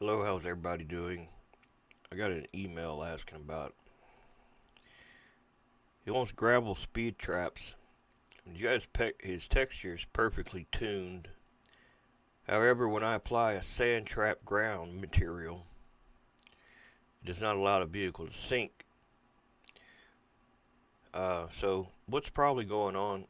Hello, how's everybody doing? I got an email asking about. He wants gravel speed traps. His texture is perfectly tuned. However, when I apply a sand trap ground material, it does not allow the vehicle to sink. So what's probably going on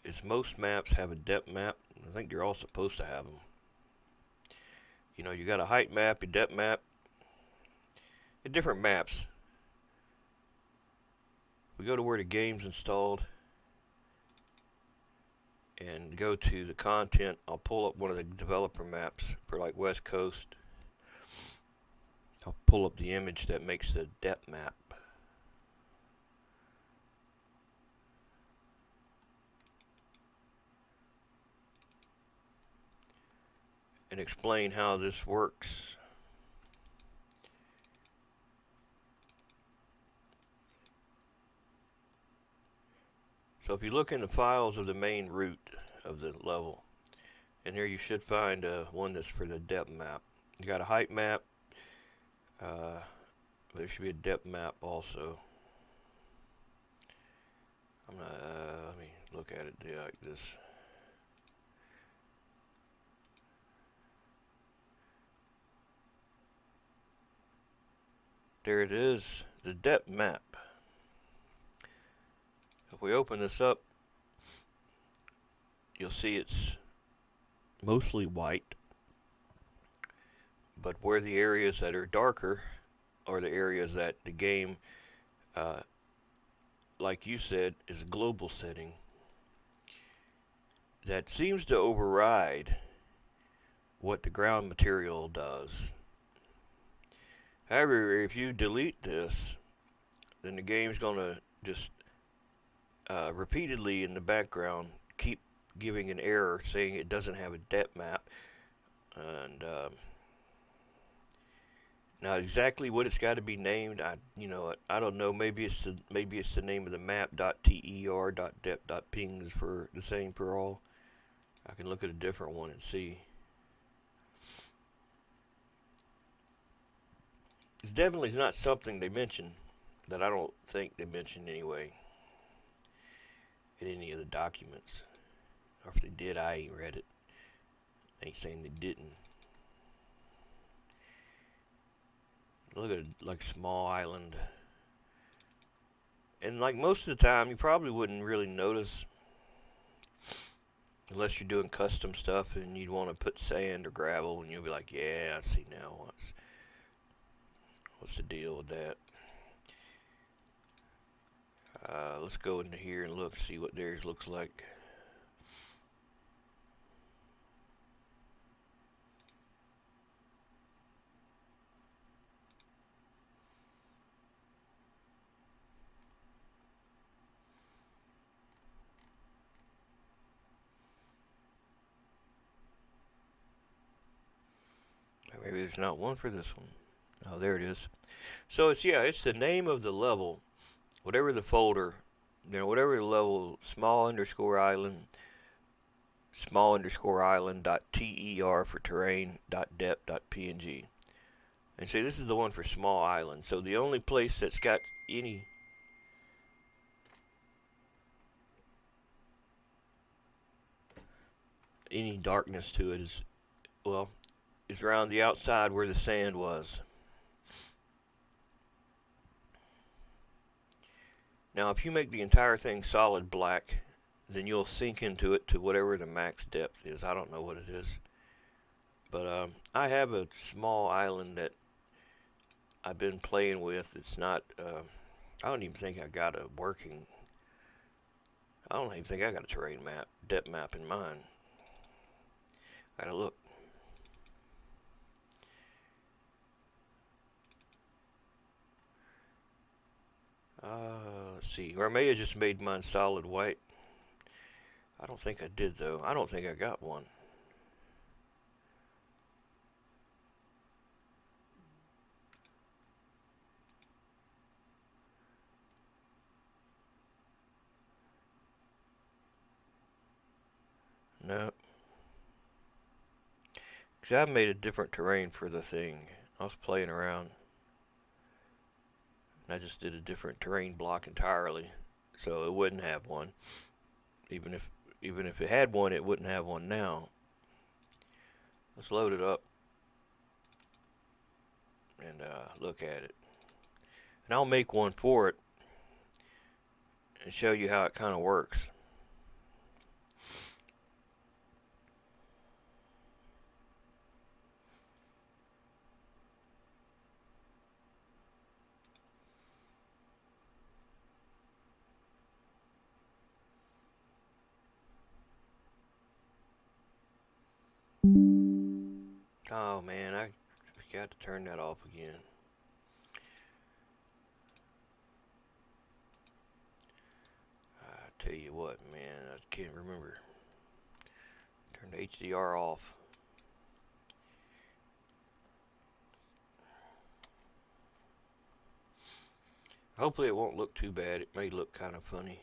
is most maps have a depth map. I think they're all supposed to have them. You know, you got a height map, a depth map, and different maps. We go to where the game's installed and go to the content. I'll pull up one of the developer maps for like West Coast. I'll pull up the image that makes the depth map. And explain how this works. So if you look in the files of the main route of the level, and here you should find one that's for the depth map. You got a height map. There should be a depth map also. Let me look at it like this. There it is, the depth map. If we open this up, you'll see it's mostly white, but where the areas that are darker are the areas that the game, uh, like you said, is a global setting that seems to override what the ground material does. However, if you delete this, then the game's going to just repeatedly in the background keep giving an error saying it doesn't have a depth map. And now exactly what it's got to be named, I don't know. Maybe it's the name of the map. .ter.dep.ping is for the same for all. I can look at a different one and see. It's definitely not something they mention that I don't think they mentioned anyway in any of the documents. Or if they did, I ain't read it. They ain't saying they didn't. Look at it like small island. And like most of the time, you probably wouldn't really notice unless you're doing custom stuff and you'd want to put sand or gravel, and you'll be like, yeah, I see now. What's the deal with that? Let's go into here and look, see what theirs looks like. Maybe there's not one for this one. Oh, there it is. So it's the name of the level, whatever the folder, whatever the level, small underscore island dot ter for terrain dot dep dot png. And see, this is the one for small island. So the only place that's got any darkness to it is around the outside where the sand was. Now, if you make the entire thing solid black, then you'll sink into it to whatever the max depth is. I don't know what it is. But I have a small island that I've been playing with. It's not, I don't even think I got a working, I don't even think I got a terrain map, depth map in mine. Gotta look. Let's see. Or I may have just made mine solid white. I don't think I did, though. I don't think I got one. No. Because I made a different terrain for the thing. I was playing around. And I just did a different terrain block entirely. So it wouldn't have one. Even if it had one, it wouldn't have one now. Let's load it up and look at it. And I'll make one for it and show you how it kind of works. Oh man, I forgot to turn that off again. I tell you what, man, I can't remember. Turn the HDR off. Hopefully it won't look too bad. It may look kind of funny.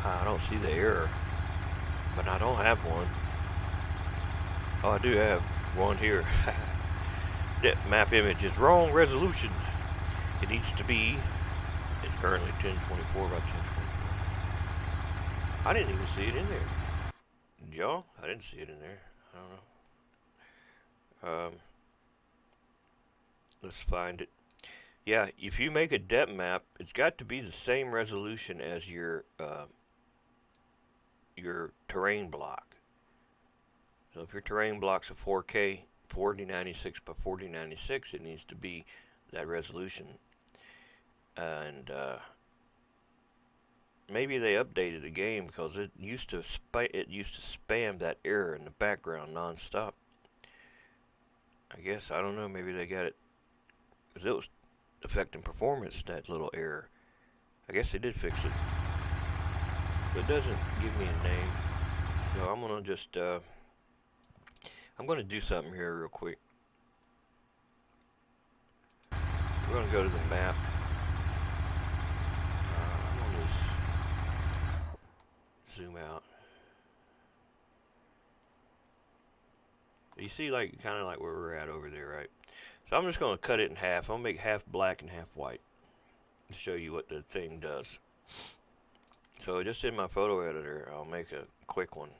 I don't see the error, but I don't have one. Oh, I do have one here. Depth map image is wrong resolution. It needs to be. It's currently 1024 by 1024. I didn't even see it in there. Did y'all? I didn't see it in there. I don't know. Let's find it. Yeah, if you make a depth map, it's got to be the same resolution as your terrain block. So if your terrain block's a 4K 4096 by 4096, it needs to be that resolution. And maybe they updated the game because it used to spam that error in the background nonstop. I guess, I don't know, maybe they got it because it was affecting performance, that little error. I guess they did fix it, but it doesn't give me a name. So I'm gonna just I'm gonna do something here real quick. We're gonna go to the map. I'm gonna just zoom out. You see, like, kind of like where we're at over there, right? So I'm just gonna cut it in half. I'll make half black and half white to show you what the thing does. So just in my photo editor, I'll make a quick one.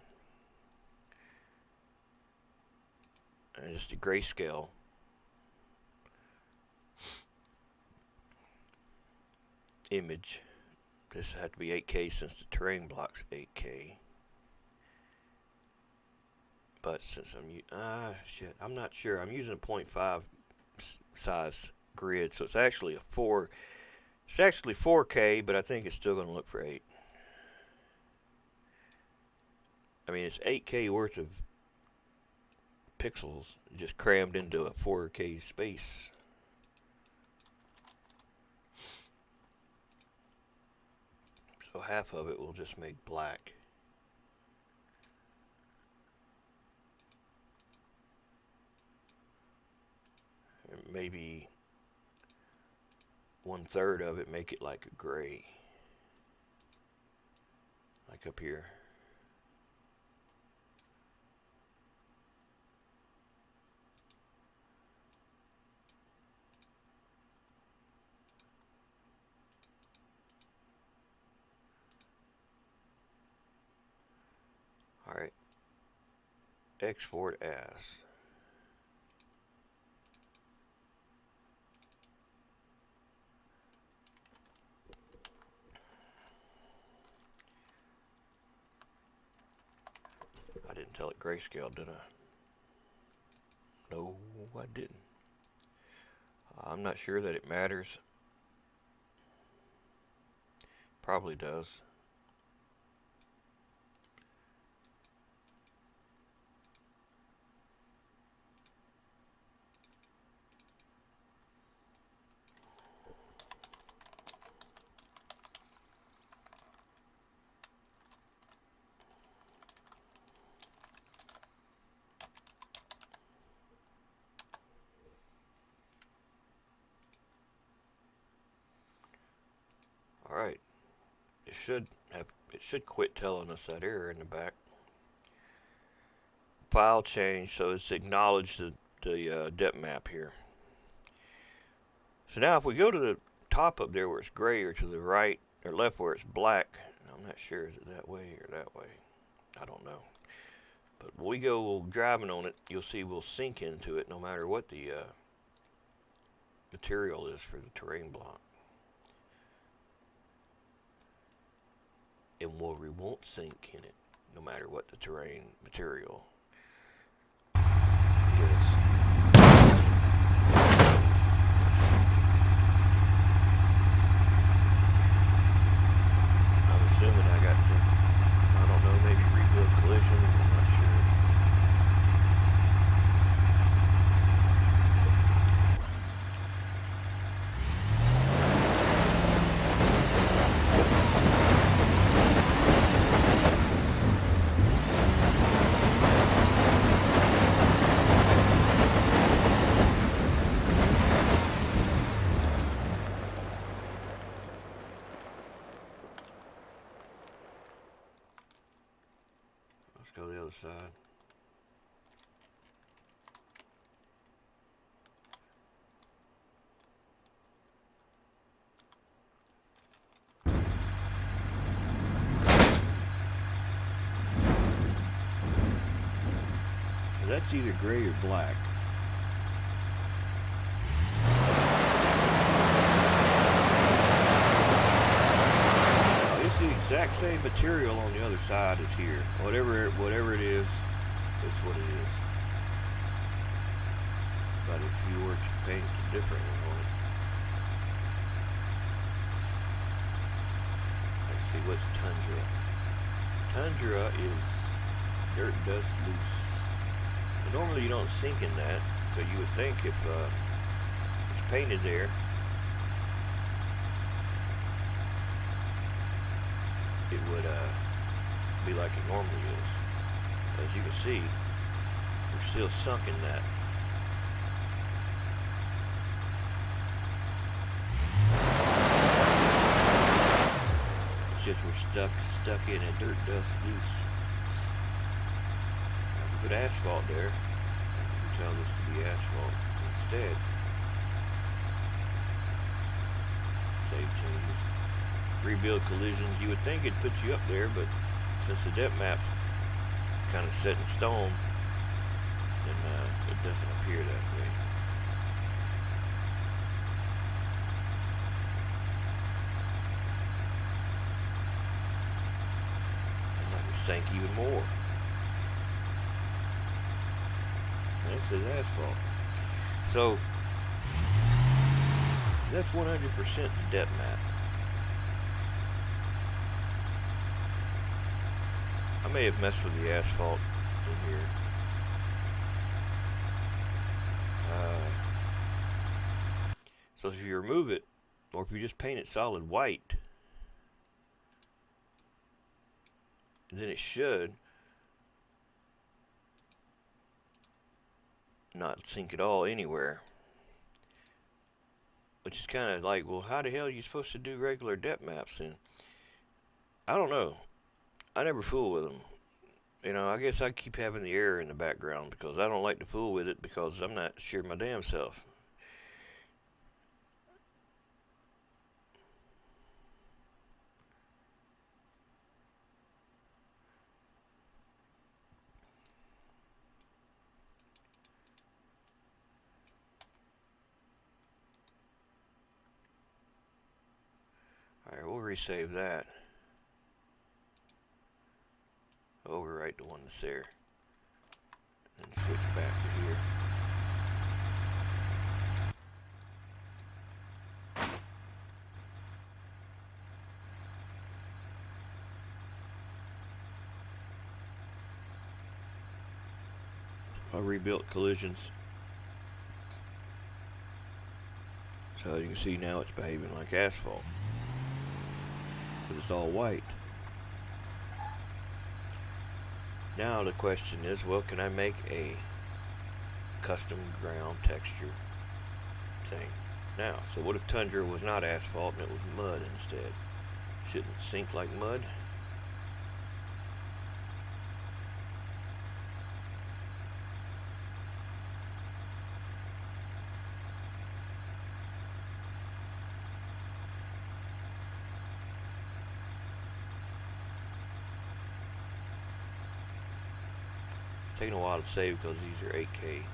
And just a grayscale. Image. This has to be 8K since the terrain block's 8K. But since I'm not sure. I'm using a 0.5 size grid, so it's actually a 4. It's actually 4K, but I think it's still going to look for 8. I mean, it's 8K worth of pixels just crammed into a 4K space. So half of it will just make black. And maybe 1/3 of it make it like a gray. Like up here. Alright. Export as. I didn't tell it grayscale, did I? No, I didn't. I'm not sure that it matters. Probably does. Alright. It should quit telling us that error in the back. File change, so it's acknowledged the depth map here. So now if we go to the top up there where it's gray, or to the right or left where it's black, I'm not sure, is it that way or that way? I don't know. But when we go driving on it, you'll see we'll sink into it no matter what the material is for the terrain block. And we won't sink in it no matter what the terrain material is. I'm assuming I got to, I don't know, maybe rebuild collision, I'm not sure. Let's go to the other side. So that's either gray or black. It's the exact same material on the other side as here. Whatever it is, it's what it is. But if you were to paint a different one on it, let's see, what's tundra? Tundra is dirt, dust, loose. But normally you don't sink in that, so you would think if it's painted there, it would be like it normally is. As you can see, we're still sunk in that. It's just we're stuck in a dirt, dust, loose. Now, if we put asphalt there, you can tell this to be asphalt instead. Save changes. Rebuild collisions. You would think it'd put you up there, but since the depth map's kind of set in stone, then it doesn't appear that way. I'd like to sink even more. And this is asphalt. So that's 100% the depth map. I may have messed with the asphalt in here. So if you remove it, or if you just paint it solid white, then it should not sink at all anywhere. Which is kind of like, well, how the hell are you supposed to do regular depth maps? And I don't know. I never fool with them. You know, I guess I keep having the error in the background because I don't like to fool with it because I'm not sure my damn self. Alright, we'll resave that. Overwrite the one that's there. And switch back to here. I rebuilt collisions. So you can see now it's behaving like asphalt. But it's all white. Now the question is, well, can I make a custom ground texture thing? Now, so what if Tundra was not asphalt and it was mud instead? Shouldn't it sink like mud? Taking a while to save because these are 8K.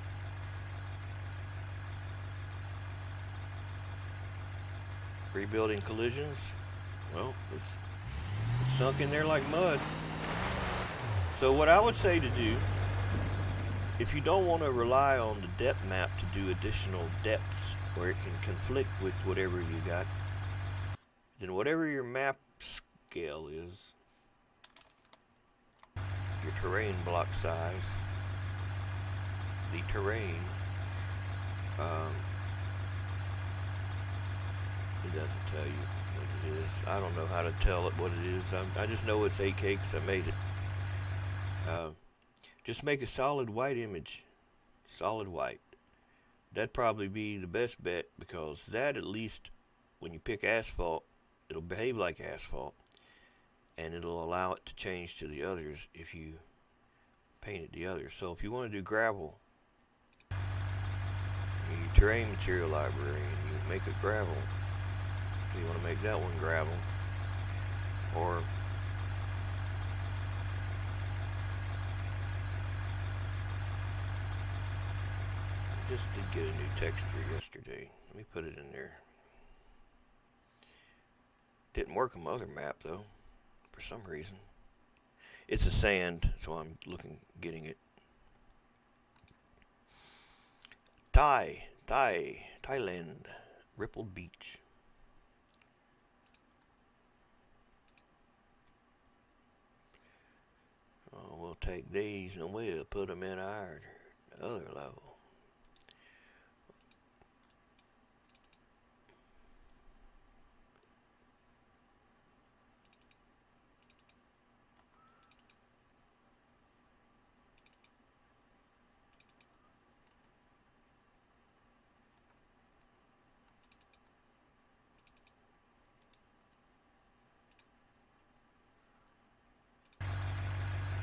Rebuilding collisions. Well, it's sunk in there like mud. So what I would say to do, if you don't want to rely on the depth map to do additional depths where it can conflict with whatever you got, then whatever your map scale is, your terrain block size, the terrain, it doesn't tell you what it is. I don't know how to tell it what it is. I just know it's 8K because I made it. Just make a solid white image. Solid white. That'd probably be the best bet because that, at least when you pick asphalt, it'll behave like asphalt. And it'll allow it to change to the others if you painted the others. So if you want to do gravel, your terrain material library, and you make a gravel. So you want to make that one gravel, or I just did get a new texture yesterday. Let me put it in there. Didn't work on my other map though, for some reason. It's a sand, so I'm getting it. Thailand, Rippled Beach. Oh, we'll take these and we'll put them in our other level.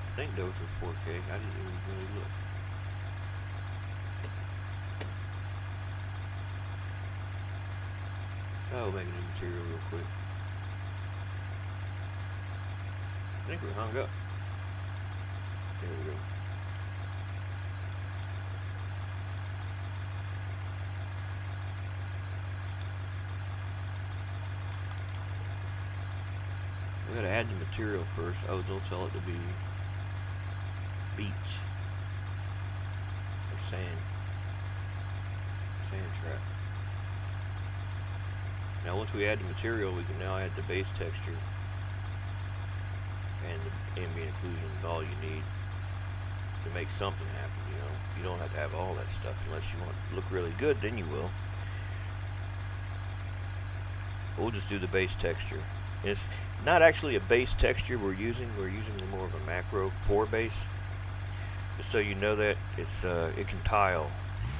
I think those are 4K. I didn't even really look. Oh, make a new material real quick. I think we're hung up. There we go. We gotta add the material first. Oh, they'll tell it to be beach or sand trap. Now once we add the material, we can now add the base texture and the ambient occlusion is all you need to make something happen. You know, you don't have to have all that stuff unless you want it to look really good, then you will. We'll just do the base texture. It's not actually a base texture we're using. We're using more of a macro for base. Just so you know that it can tile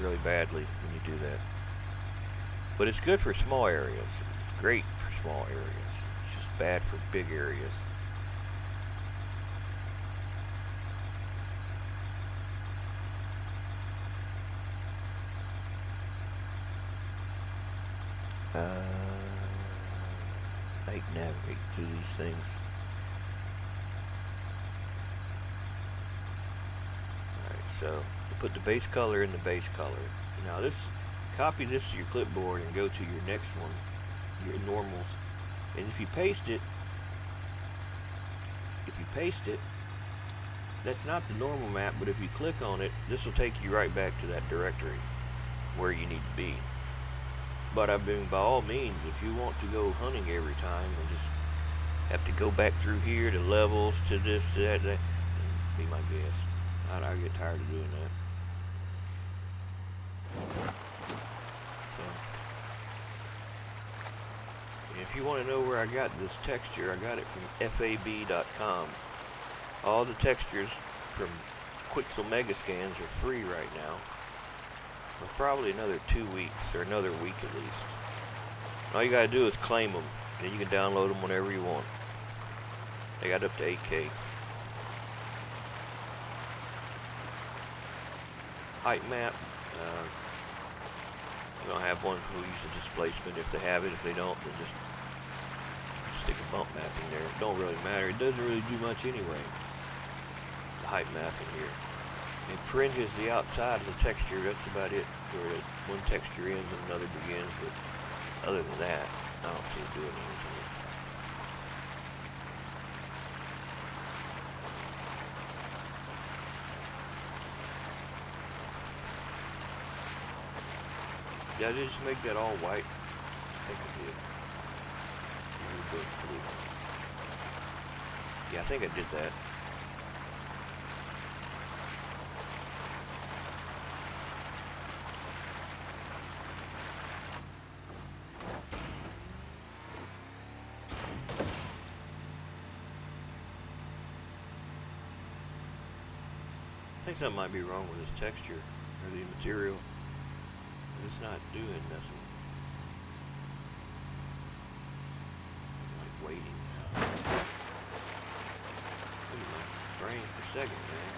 really badly when you do that. But it's good for small areas. It's great for small areas. It's just bad for big areas. I can navigate through these things. Alright, so you put the base color in the base color. Now copy this to your clipboard and go to your next one, your normals. And if you paste it, that's not the normal map, but if you click on it, this will take you right back to that directory where you need to be. But I mean, by all means, if you want to go hunting every time and just have to go back through here to levels, to this, to that, then be my guest. I get tired of doing that. So, and if you want to know where I got this texture, I got it from FAB.com. All the textures from Quixel Megascans are free right now. For probably another 2 weeks, or another week at least. All you gotta do is claim them. Then you can download them whenever you want. They got up to 8K. Height map. We don't have one who uses displacement. If they have it, if they don't, then just stick a bump map in there. It don't really matter. It doesn't really do much anyway. The height map in here. It fringes the outside of the texture. That's about it. Where one texture ends and another begins. But other than that, I don't see it doing anything. Did I just make that all white? I think I did. Yeah, I think I did that. I think something might be wrong with this texture or the material. It's not doing nothing. I'm like waiting now. Look at my frames per second, man.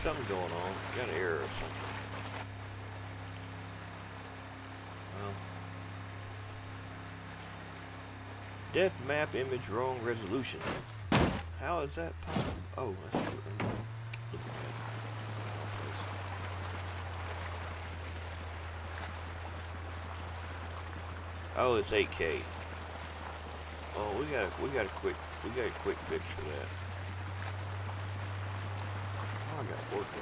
Something's going on. Got an error or something. Well, depth map image wrong resolution. How is that possible? Oh, that's what I'm looking at. Oh, it's 8K. Oh, we got a quick fix for that. Oh, I got 4K.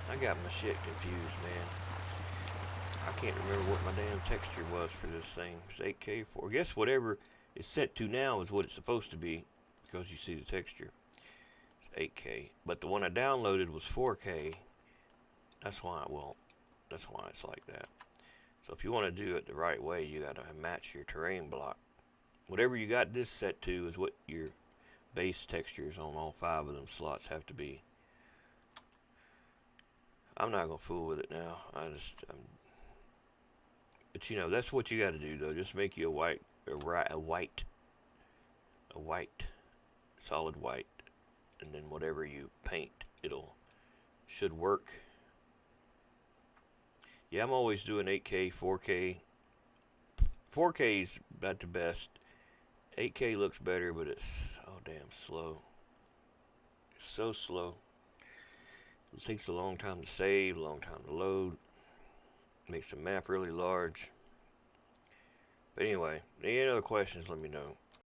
I got my shit confused, man. I can't remember what my damn texture was for this thing. It's 8K for. I guess whatever it's set to now is what it's supposed to be, because you see the texture. It's 8K, but the one I downloaded was 4K. That's why it's like that. So if you want to do it the right way, you got to match your terrain block. Whatever you got this set to is what your base textures on all 5 of them slots have to be. I'm not gonna fool with it now. But you know, that's what you got to do though. Just make you a white, solid white, and then whatever you paint, should work. Yeah, I'm always doing 8K, 4K. 4K is about the best. 8K looks better, but it's so damn slow. It's so slow. It takes a long time to save, a long time to load. Makes the map really large. But anyway, any other questions, let me know.